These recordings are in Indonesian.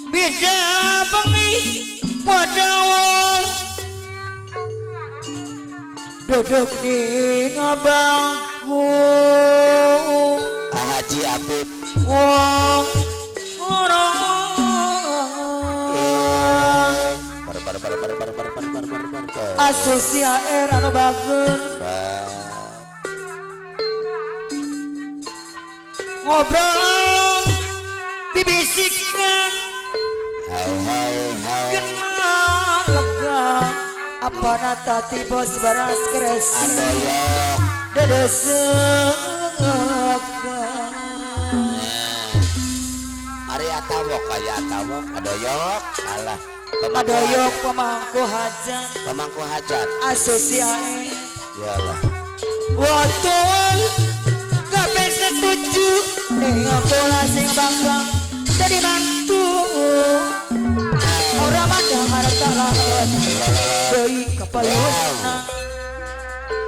Bisa bengi padawon duduk di ngabangku Haji Abid wong orang asosiasi anu bagus ngobrol dibisikkan kenal lega apa natati bos baras keres dedesek Ari atawok kaya atawok adoyok alah adoyok pemangku hajat asosiasi yalah waktu kape setuju dengan pola sing bangga jadi mantu orang mandang harta lawan doi kepayuna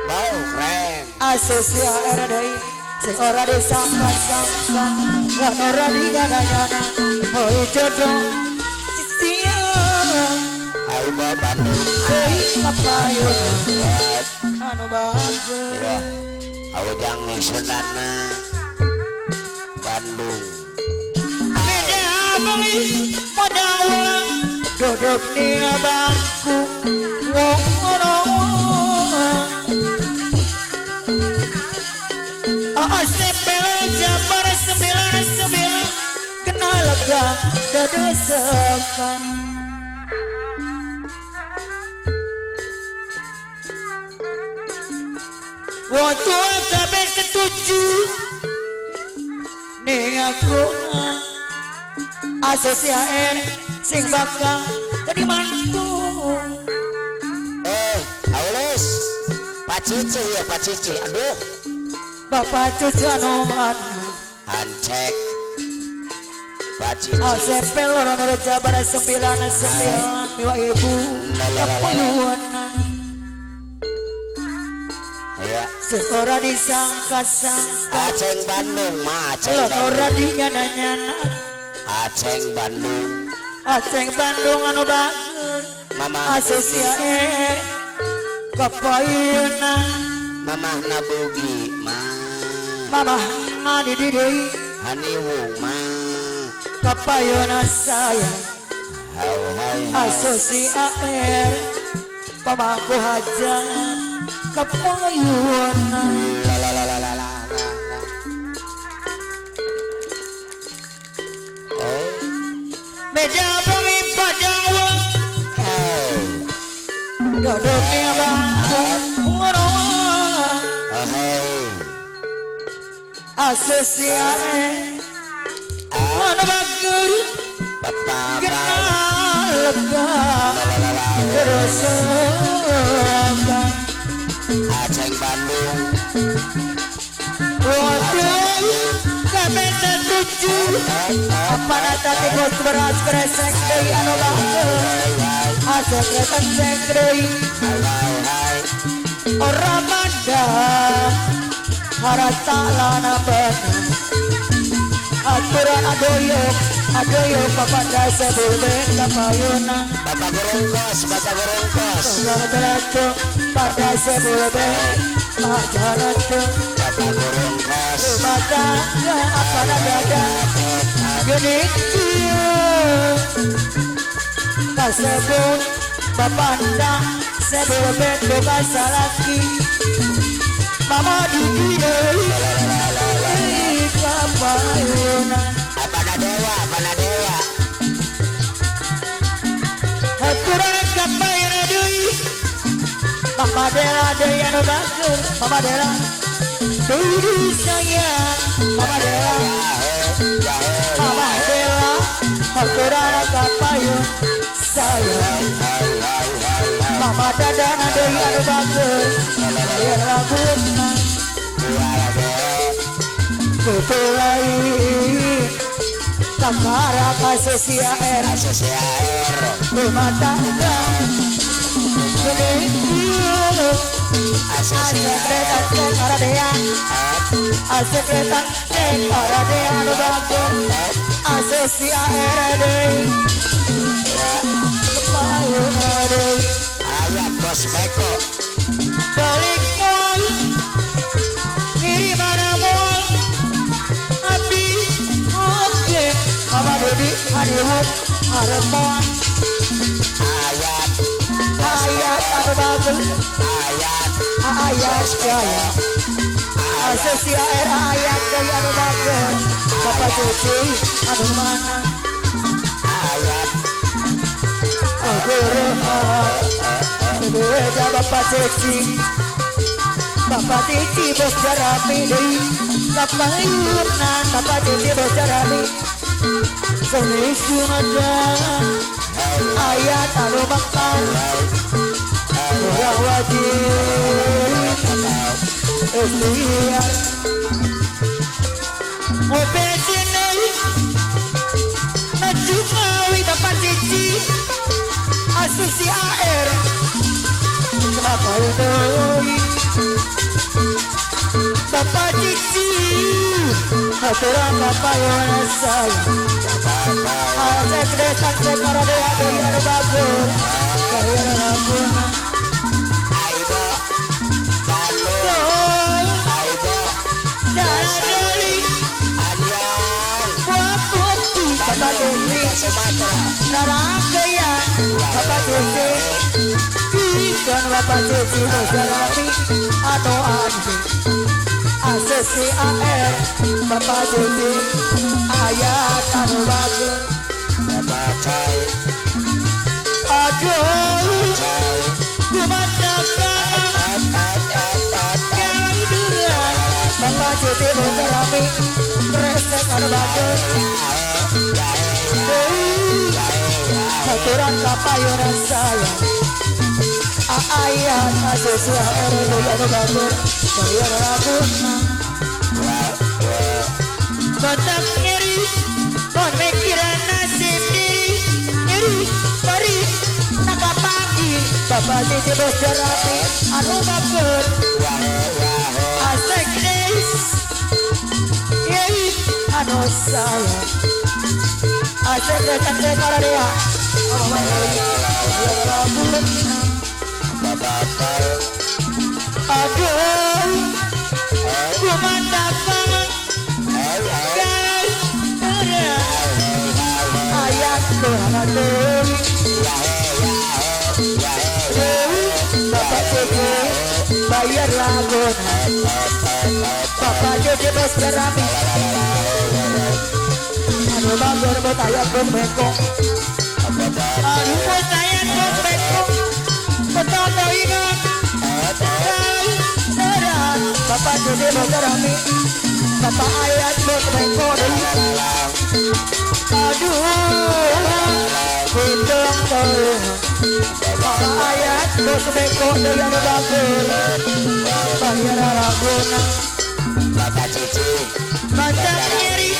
bau keren asosiasi doi sing ora disangka-sangka lan ora digana-gana oh jodoh siang ayo bawa Bandung doi kepayuna anu bagus ya ayo jangan senana Bandung padahal duduk di bangku sepele jabar 99 kenal lega dedesekan waktu kabeh setuju ning aku asosiasi sing bakal jadi mantu Aulis Pak Cici ya Pak Cici aduh bapak cucu anoman hancek Pak Cici sepel orang udah jabar 99 dua ibu kepuluhan ya seorang disangka-sangka Aceng Bandung mah Aceng orang Bandung digana-gana Aceng Bandung Aceng Bandung anu bagus Mama asosiasi kepayuna Mama Nabugi mama mandi didei Haniwung kepayuna saya hai asosiasi pemangku hajat kepayuna meja bumi padang duduk di bangku asosiasi mana bagus kenal lega dedesekan Aceng Bandung waduh kami setuju apa natati bos beras kresek dari anu bagus asal kresek dari orang mandang harta lana benar aturan adoyok bapak dasa bulben kapayuna Bapak Gorongkos Galato pada sebulben Galato Bapak Gorongkos mata apa nada gini kasebut bapak anda sebulben bebas lagi mama di kapayuna apa dewa aturan kapayuna deui Mama Dela deui anu bagus Mama Dela baby sayang Mama Dela Mama Dela Hakurana kapayun sayang Mama dadana deui anu bagus bayar laguna Kepulai Takara kasesia air rumah tangga Asekretan karadea Asekretan karadea anu bagus asesia air deui kepayun deui ayat bos Beko balik mall kiri mana mall Abi oke Mama Baby Hollywood Harapan ayat ayat anu bagus ayat gaya asesi air ayat gaya anu bagus Bapak Cuci anu mana ayat Beda Bapak Cuci Bapak Cici bos jarapi Bapak Yunan Bapak Cici bos jarapi Selisun ada ayat anu bakal orang wajib ikhtiar mobil sini maju mawi Bapak Cici asusi air kenapa itu Bapak Cici aturan Bapak yang sayang Asekretan karadea deui anu bagus bayar laguna Aibo Balo Aibo Dari Alian Waputi Bapak Cici Sumatera Naragaya Bapak Cici Ikan Bapak Cici Bojarapi Anu Andi Asesi AR Bapak Cici ayat anu bagus Bapak Cai aduh Cai kumandangkan kaiduran Bapak Cici Bojarapi resek anu bagus aturan kapayunan sayang ayat asesi AR anu bagus bayar laguna Batak nyeri Kon mikiran nasib diri Nyeri Bari Naga pagi Bapak Cici bos jarapi Anu baper Asek des Yei Anu sayang Asek dekat karadea Aduh Kumandangkan ayat Tuhan Dewi Bapak Cici bayar laguna Bapak Cici bos jarapi anu bagus buat ayat bos bengkok anu buat ayat bos bengkok betul ingat Bapak Cici bos jarapi Bapak ayat bos bengkok aduh hitung tolong Bapak ayat bos bengkok dengan bagus bayar laguna Bapak Cici Baca nyeri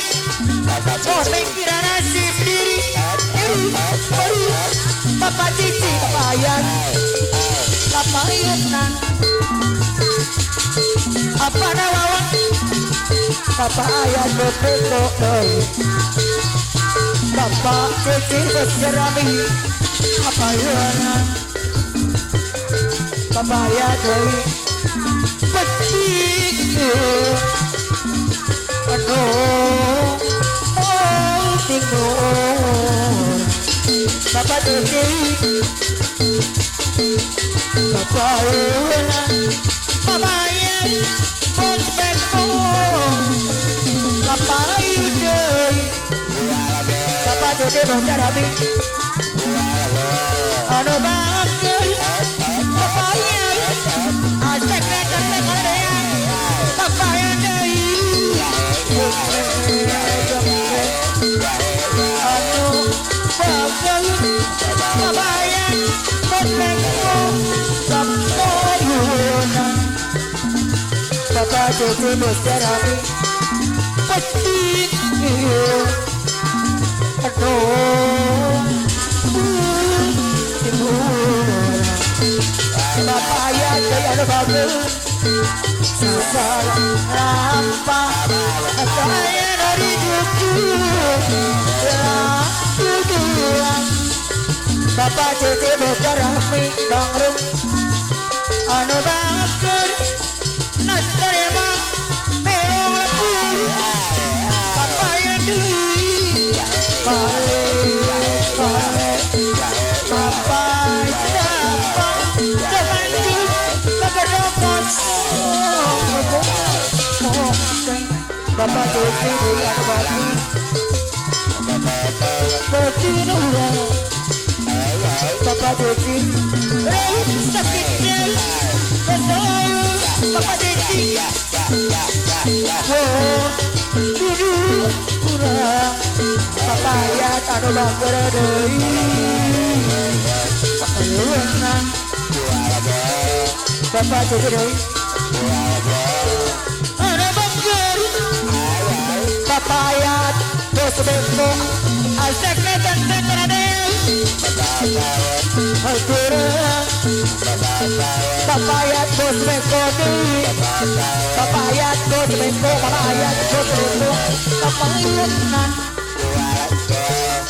Bapak oh Cici pikiran nasib diri nyeri baru Bapak Cici Bapak ayat Bapak ayatan apa nawawan Bapak ayat bos bengkok Bapak Cici bos jarapi apa ayatan Bapak ayat deui petik aduh oh tinggal Bapak Cici Bapak ayat Bapak ayat bos bengkok Bapak ayat Bapak Cici bos jarapi anu bagus Bapak ayat asek karadea anu bagal kabayan potengko sampayunan Bapak Cucu Bos Jerami petik aduh Bapak ya saya ada bagus susah rampa saya dari tujuan Bapak Cucu Bos Jerami Bang Rum anu baker nasrema meong lepur Bapak ya dui pare Bapak siapa terlanjut kegerokan Bapak Cuci ada batu bertinurang Bapak Cuci sakitnya kesal Bapak Cuci duduk kurang Bapak ya taruh bakar dari Ayunan Bapak Cuci dari ada bakar Bapak ya bos beko aseknya dan teradel Al-Qur'an Papayat bos beko di Papayat bos beko Papayat bos beko Papayunan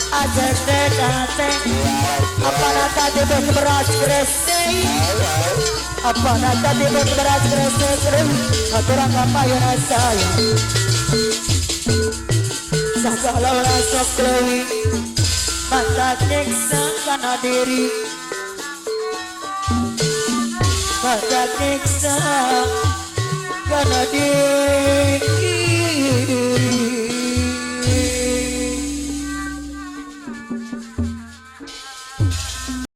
Ajak dekate Apa nata di bos beras krese Apa nata di bos beras krese Aturang papayat saya Sakalau rasa klewi Mata nyiksa karena diri Mata nyiksa karena diri